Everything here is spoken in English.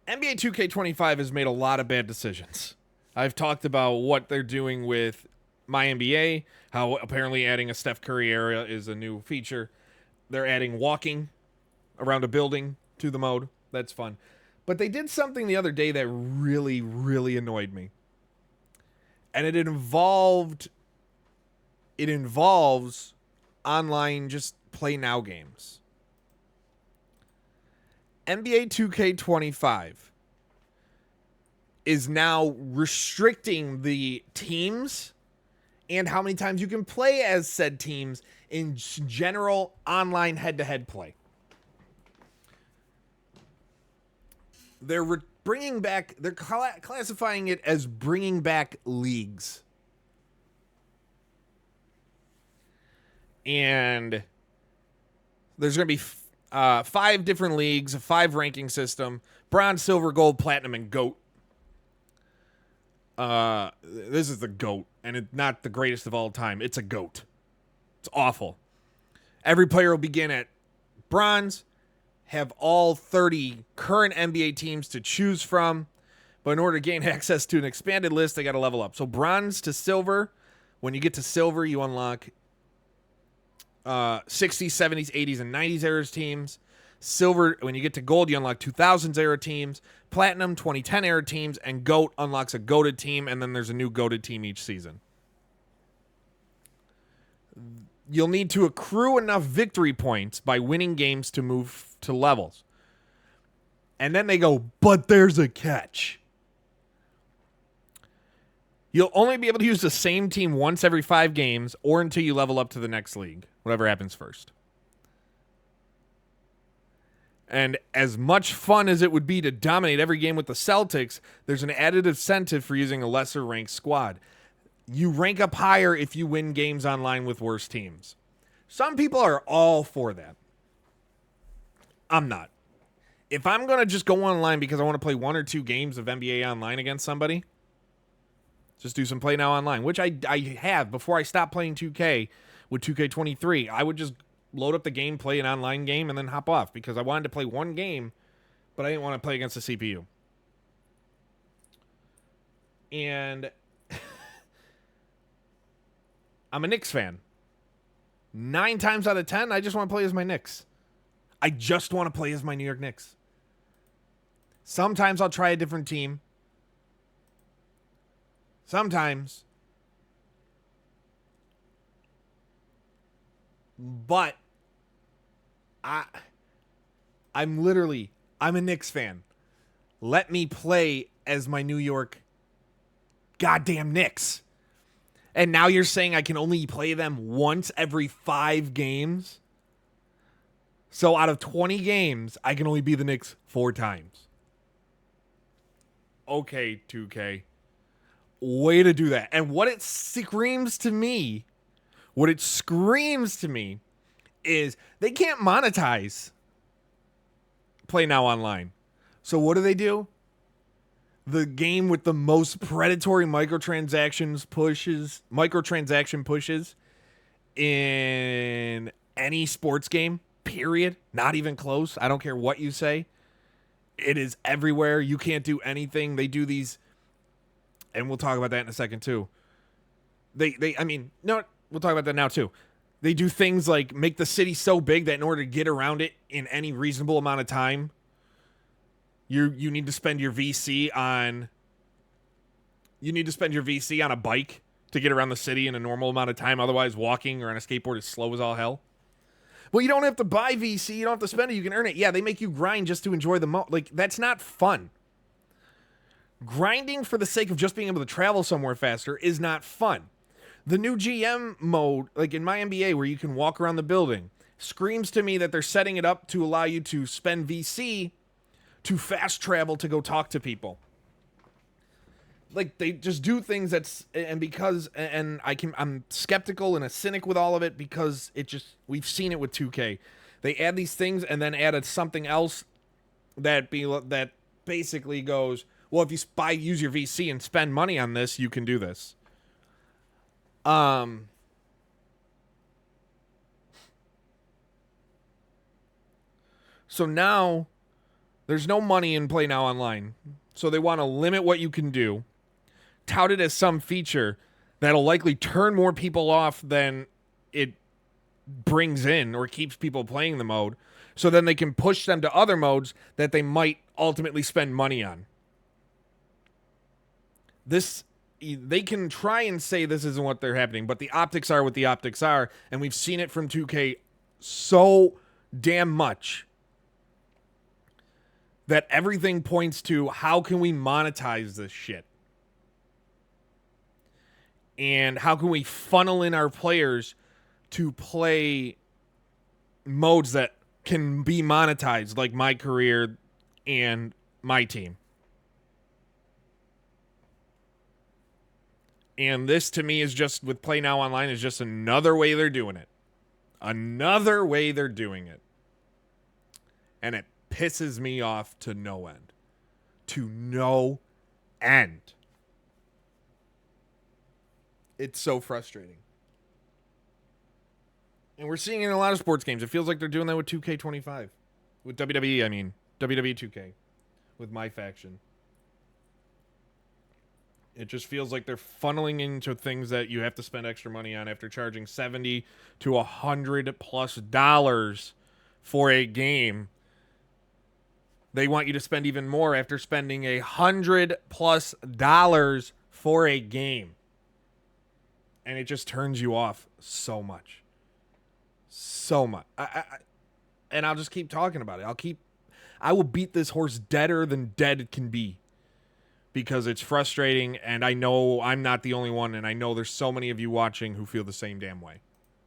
NBA 2K25 has made a lot of bad decisions. I've talked about what they're doing with my NBA, how apparently adding a Steph Curry area is a new feature. They're adding walking around a building to the mode. That's fun. But they did something the other day that really, really annoyed me. And it involves online just play now games. NBA 2K25 is now restricting the teams and how many times you can play as said teams in general online head-to-head play. They're bringing back, they're classifying it as bringing back leagues. And there's going to be 5 different leagues, a 5 ranking system: bronze, silver, gold, platinum, and GOAT. This is the GOAT, and it's not the greatest of all time. It's a GOAT. It's awful. Every player will begin at bronze, have all 30 current NBA teams to choose from, but in order to gain access to an expanded list, they got to level up. So bronze to silver. When you get to silver, you unlock 60s, 70s, 80s, and 90s era teams. Silver, when you get to gold, you unlock 2000s era teams. Platinum, 2010 era teams. And GOAT unlocks a GOATed team, and then there's a new GOATed team each season. You'll need to accrue enough victory points by winning games to move to levels. And then they go, but there's a catch. You'll only be able to use the same team once every 5 games or until you level up to the next league, whatever happens first. And as much fun as it would be to dominate every game with the Celtics, there's an added incentive for using a lesser ranked squad. You rank up higher if you win games online with worse teams. Some people are all for that. I'm not. If I'm going to just go online because I want to play 1 or 2 games of NBA Online against somebody, just do some play now online, which I have before I stopped playing 2K with 2K23. I would just load up the game, play an online game, and then hop off because I wanted to play one game, but I didn't want to play against the CPU. And I'm a Knicks fan. 9 times out of 10, I just want to play as my Knicks. I just want to play as my New York Knicks. Sometimes I'll try a different team. Sometimes. But I'm a Knicks fan. Let me play as my New York goddamn Knicks. And now you're saying I can only play them once every 5 games? So out of 20 games, I can only be the Knicks 4 times. Okay, 2K. Way to do that. And what it screams to me is they can't monetize Play Now Online. So what do? The game with the most predatory microtransaction pushes in any sports game, period. Not even close. I don't care what you say. It is everywhere. You can't do anything. They do these, and we'll talk about that in a second too. We'll talk about that now too. They do things like make the city so big that in order to get around it in any reasonable amount of time, you need to spend your VC on a bike to get around the city in a normal amount of time. Otherwise, walking or on a skateboard is slow as all hell. Well, you don't have to buy VC. You don't have to spend it. You can earn it. Yeah, they make you grind just to enjoy the like, that's not fun. Grinding for the sake of just being able to travel somewhere faster is not fun. The new GM mode, like in my NBA, where you can walk around the building, screams to me that they're setting it up to allow you to spend VC to fast travel to go talk to people. Like, they just do things I'm skeptical and a cynic with all of it because we've seen it with 2K. They add these things and then added something else that basically goes, well, if you use your VC and spend money on this, you can do this. So now There's no money in Play Now Online. So they want to limit what you can do, tout it as some feature that'll likely turn more people off than it brings in or keeps people playing the mode. So then they can push them to other modes that they might ultimately spend money on. They can try and say this isn't what they're happening, but the optics are what the optics are, and we've seen it from 2K so damn much that everything points to how can we monetize this shit? And how can we funnel in our players to play modes that can be monetized, like My Career and My Team? And this, to me, is just, with Play Now Online, is just another way they're doing it. Another way they're doing it. And it pisses me off to no end. To no end. It's so frustrating. And we're seeing it in a lot of sports games. It feels like they're doing that with 2K25. With WWE, I mean. WWE 2K. With my faction. It just feels like they're funneling into things that you have to spend extra money on after charging $70 to $100+ for a game. They want you to spend even more after spending $100+ for a game. And it just turns you off so much. So much. And I'll just keep talking about it. I will beat this horse deader than dead can be. Because it's frustrating, and I know I'm not the only one, and I know there's so many of you watching who feel the same damn way.